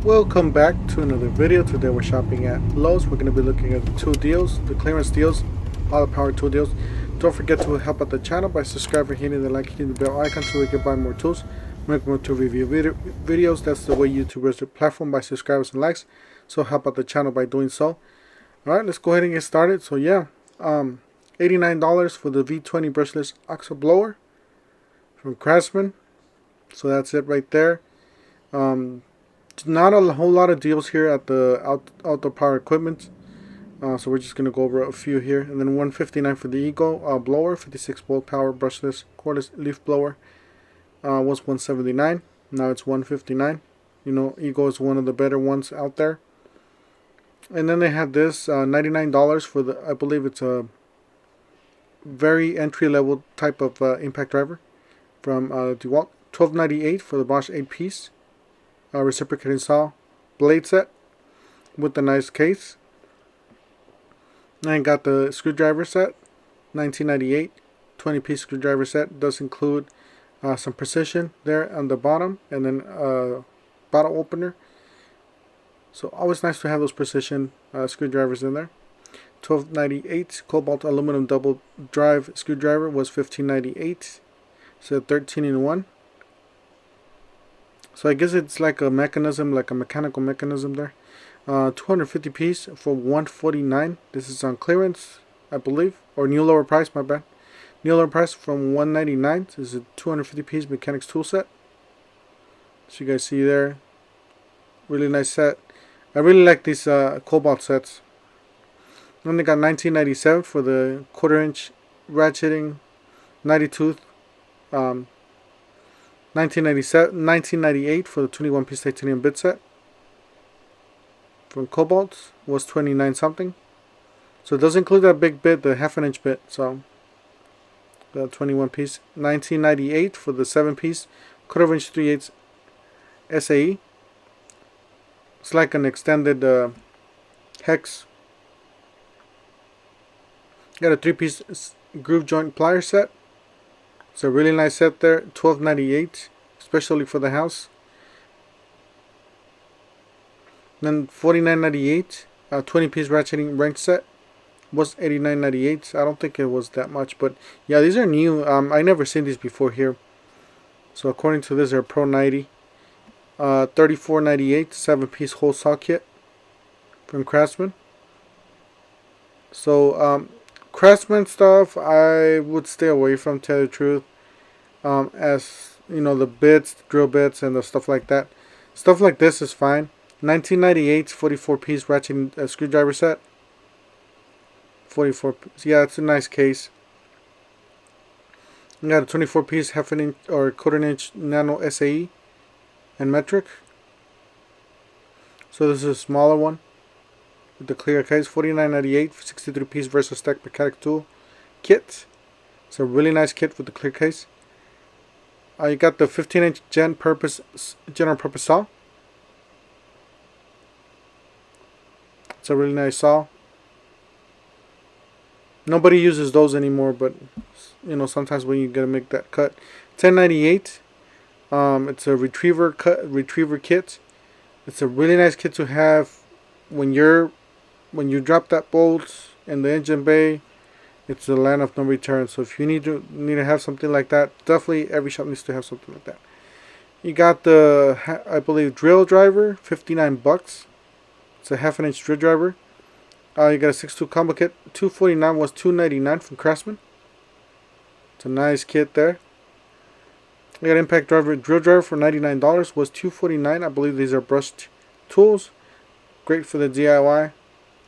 Welcome back to another video. Today we're shopping at Lowe's. We're going to be looking at the tool deals, the clearance deals, all the power tool deals. Don't forget to help out the channel by subscribing, hitting the like, hitting the bell icon so we can buy more tools, make more tool review videos. That's the way YouTube is the platform, by subscribers and likes. So help out the channel by doing so. Alright, let's go ahead and get started. So yeah, $89 for the V20 brushless OXO blower from Craftsman. So that's it right there. Not a whole lot of deals here at the outdoor power equipment, so we're just gonna go over a few here. And then $159 for the Ego blower, 56 volt power brushless cordless leaf blower, was $179. Now it's $159. You know, Ego is one of the better ones out there. And then they had this $99 for the, I believe it's a very entry level type of impact driver from DeWalt. $12.98 for the Bosch 8-piece reciprocating saw blade set with the nice case. And I got the screwdriver set, $19.98, 20-piece screwdriver set. Does include some precision there on the bottom, and then bottle opener. So always nice to have those precision screwdrivers in there. $12.98 cobalt aluminum double drive screwdriver was $15.98. So 13-in-1. So I guess it's like a mechanism, like a mechanical mechanism there. 250 piece for $149. This is on clearance, I believe, or new lower price. My bad. New lower price from $199. This is a 250 piece mechanics tool set. So you guys see there, really nice set. I really like these cobalt sets. Then they got $19.97 for the 1/4-inch ratcheting 90 tooth. $19.98 for the 21-piece titanium bit set from Cobalt was $29 something. So it does include that big bit, the 1/2-inch bit. So the 21-piece, $19.98 for the 7-piece 1/4-inch 3/8 SAE. It's like an extended hex. Got a 3-piece groove joint plier set. It's a really nice set there, $12.98, especially for the house. Then $49.98, 20-piece ratcheting wrench set was $89.98. I don't think it was that much, but yeah, these are new. I never seen these before here. So according to this, they're Pro 90. $34.98, 7-piece hole saw kit from Craftsman. So Craftsman stuff I would stay away from, tell you the truth. As you know, the bits, the drill bits, and the stuff like that. Stuff like this is fine. $19.98, 44-piece ratchet screwdriver set. 44. Yeah, it's a nice case. You got a 24-piece 1/2-inch or 1/4-inch nano SAE and metric. So this is a smaller one with the clear case. $49.98, 63-piece Versa Stack mechanic tool kit. It's a really nice kit with the clear case. You got the 15-inch general purpose saw. It's a really nice saw. Nobody uses those anymore, but you know, sometimes when you gotta make that cut. $10.98. It's a retriever kit. It's a really nice kit to have when you drop that bolt in the engine bay. It's the land of no return. So if you need to have something like that, definitely every shop needs to have something like that. You got the, I believe, drill driver, $59. It's a 1/2-inch drill driver. You got a 6-tool combo kit. $249 was $299 from Craftsman. It's a nice kit there. You got impact driver, drill driver for $99 was $249. I believe these are brushed tools. Great for the DIY.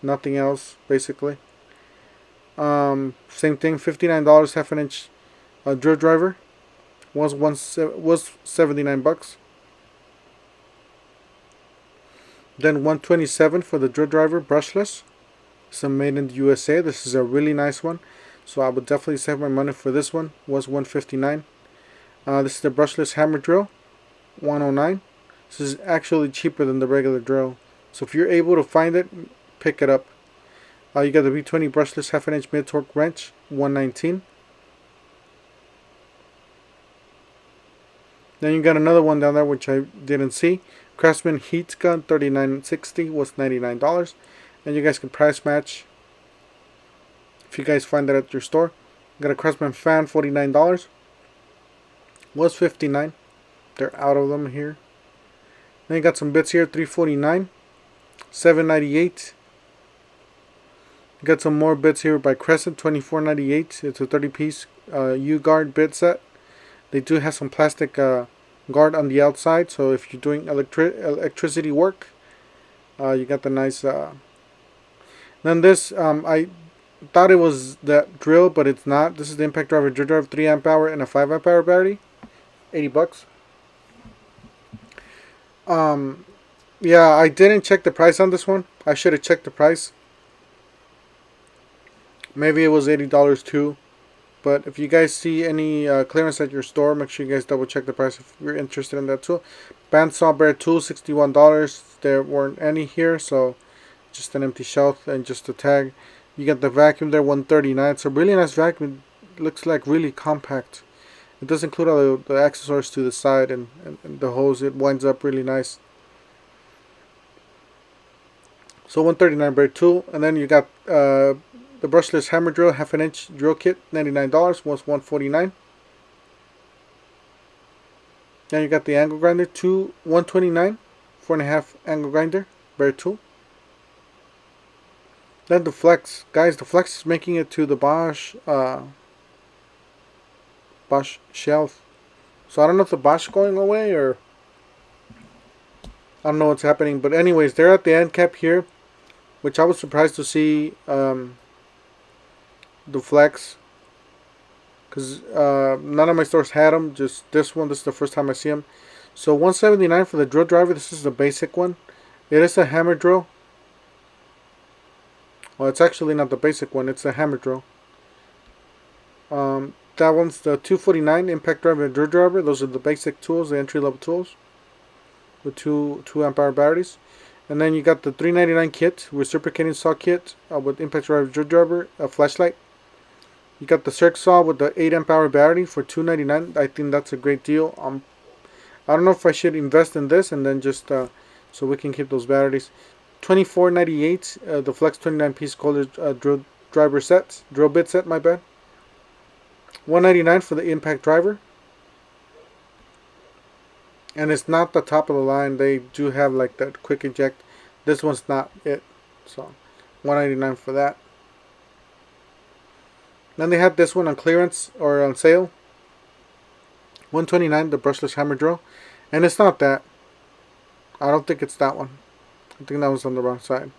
Nothing else basically. Same thing, $59, 1/2-inch drill driver was $79. Then $127 for the drill driver brushless. Some made in the USA. This is a really nice one, so I would definitely save my money for this one. Was $159. This is the brushless hammer drill, $109. This is actually cheaper than the regular drill, so if you're able to find it, pick it up. You got the V20 brushless 1/2-inch mid-torque wrench, $119. Then you got another one down there which I didn't see. Craftsman heat gun $39.60 was $99, and you guys can price match if you guys find that at your store. Got a Craftsman fan, $49 was $59. They're out of them here. Then you got some bits here, $349, $798. You got some more bits here by Crescent, $24.98. It's a 30-piece U-guard bit set. They do have some plastic guard on the outside, so if you're doing electricity work, you got the nice. Then this, I thought it was that drill, but it's not. This is the impact driver drill drive, 3 amp hour and a 5 amp hour battery, $80. Yeah, I didn't check the price on this one. I should have checked the price. Maybe it was $80 too. But if you guys see any clearance at your store, make sure you guys double check the price if you're interested in that tool. Bandsaw bare tool, $61. There weren't any here, so just an empty shelf and just a tag. You got the vacuum there, $139. It's a really nice vacuum. It looks like really compact. It does include all the accessories to the side and the hose. It winds up really nice. So $139 bare tool, and then you got the brushless hammer drill, 1/2 inch drill kit, $99 was $149. Then you got the angle grinder, $129, 4.5 angle grinder, bare tool. Then the flex, guys, the flex is making it to the Bosch shelf. So I don't know if the Bosch is going away or I don't know what's happening. But anyways, they're at the end cap here, which I was surprised to see the flex, because none of my stores had them. Just this one. This is the first time I see them. So $179 for the drill driver. This is the basic one. It is a hammer drill. Well, it's actually not the basic one. It's a hammer drill. That one's the $249 impact driver and drill driver. Those are the basic tools, the entry level tools, with 2 amp hour batteries. And then you got the $399 kit, reciprocating saw kit with impact driver, drill driver, a flashlight. You got the circ saw with the 8 amp hour battery for $299. I think that's a great deal. I don't know if I should invest in this and then just so we can keep those batteries. $24.98. The Flex 29-piece color drill driver sets, drill bit set. My bad. $199 for the impact driver. And it's not the top of the line. They do have like that quick eject. This one's not it. So $199 for that. Then they had this one on clearance or on sale. $129, the brushless hammer drill. And it's not that. I don't think it's that one. I think that was on the wrong side.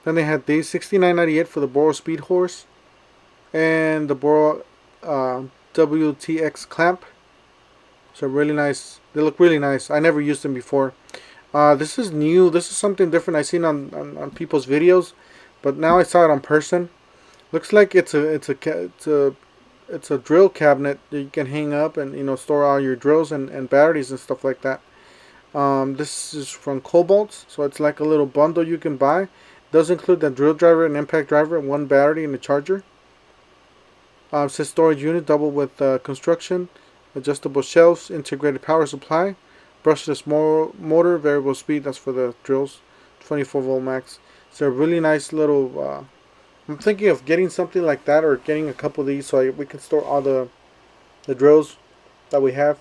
Then they had these, $69.98 for the Boro Speed Horse. And the Boro WTX clamp. So really nice. They look really nice. I never used them before. This is new. This is something different I've seen on people's videos, but now I saw it on person. Looks like it's a drill cabinet that you can hang up and store all your drills and batteries and stuff like that. This is from Cobalt, so it's like a little bundle you can buy. It does include the drill driver, an impact driver, 1 battery, and a charger. It says storage unit, double with construction, adjustable shelves, integrated power supply, brushless motor, variable speed. That's for the drills, 24 volt max. It's a really nice little. I'm thinking of getting something like that or getting a couple of these so we can store all the drills that we have.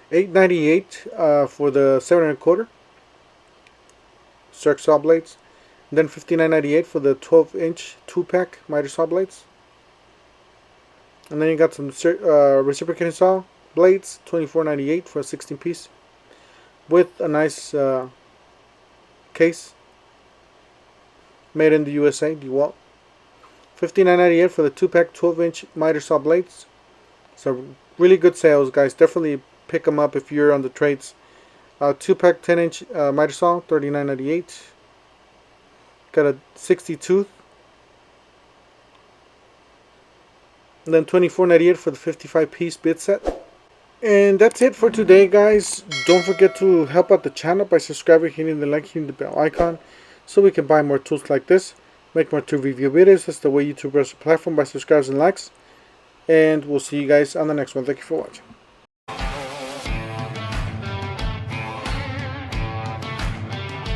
$8.98 for the 7 1/4 circ saw blades. And then $59.98 for the 12-inch 2-pack miter saw blades. And then you got some reciprocating saw blades, $24.98 for a 16-piece with a nice case, made in the USA, DeWalt. $59.98 for the 2-pack 12-inch miter saw blades. So really good sales, guys. Definitely pick them up if you're on the trades. 2-pack 10-inch miter saw, $39.98. Got a 60 tooth. And then $24.98 for the 55-piece bit set. And that's it for today, guys. Don't forget to help out the channel by subscribing, hitting the like, hitting the bell icon, so we can buy more tools like this, make more tool review videos. That's the way YouTube grows the platform, by subscribes and likes. And we'll see you guys on the next one. Thank you for watching.